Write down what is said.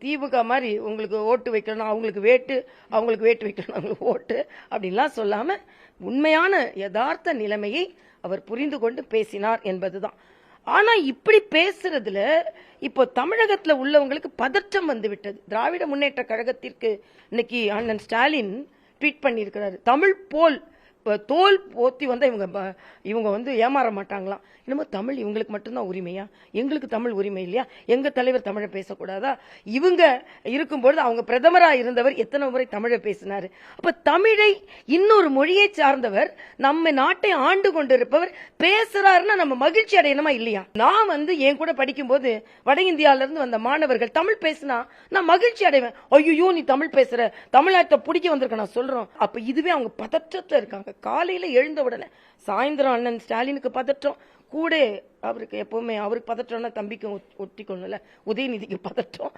திமுக மாதிரி உங்களுக்கு ஓட்டு வைக்கணும், அவங்களுக்கு வேட்டு, அவங்களுக்கு வேட்டு வைக்கணும், அவங்களுக்கு ஓட்டு அப்படின்லாம் சொல்லாம உண்மையான யதார்த்த நிலைமையை அவர் புரிந்து கொண்டு பேசினார் என்பதுதான். ஆனா இப்படி பேசுறதுல இப்போ தமிழகத்துல உள்ளவங்களுக்கு பதற்றம் வந்து விட்டது. திராவிட முன்னேற்ற கழகத்திற்கு இன்னைக்கு அண்ணன் ஸ்டாலின் ட்வீட் பண்ணியிருக்கிறாரு. தமிழ் போல் தோல் போத்தி வந்தா இவங்க வந்து ஏமாற மாட்டாங்களாம். என்னமோ தமிழ் இவங்களுக்கு மட்டும்தான் உரிமையா, எங்களுக்கு தமிழ் உரிமை இல்லையா, எங்க தலைவர் தமிழை பேசக்கூடாதா? இவங்க இருக்கும்பொழுது அவங்க பிரதமரா இருந்தவர் எத்தனை முறை தமிழை பேசினாரு. அப்ப தமிழை இன்னொரு மொழியை சார்ந்தவர் நம்ம நாட்டை ஆண்டு கொண்டிருப்பவர் பேசுறாருன்னா நம்ம மகிழ்ச்சி அடையணுமா இல்லையா? நான் வந்து என் கூட படிக்கும் போது வட இந்தியால இருந்து வந்த மாணவர்கள் தமிழ் பேசினா நான் மகிழ்ச்சி அடைவேன். ஐயோ நீ தமிழ் பேசுற, தமிழ்நாட்டை பிடிக்க வந்திருக்க நான் சொல்றோம். அப்ப இதுவே அவங்க பதற்றத்துல இருக்காங்க. காலையில எழுந்த உடனே சாயந்தரம் அண்ணன் ஸ்டாலினுக்கு பதற்றம் கூட, அவருக்கு எப்பவுமே அவருக்கு பதற்றம்னா தம்பிக்கு ஒட்டிக்கொள்ளல, உதயநிதிக்கு பதற்றம்,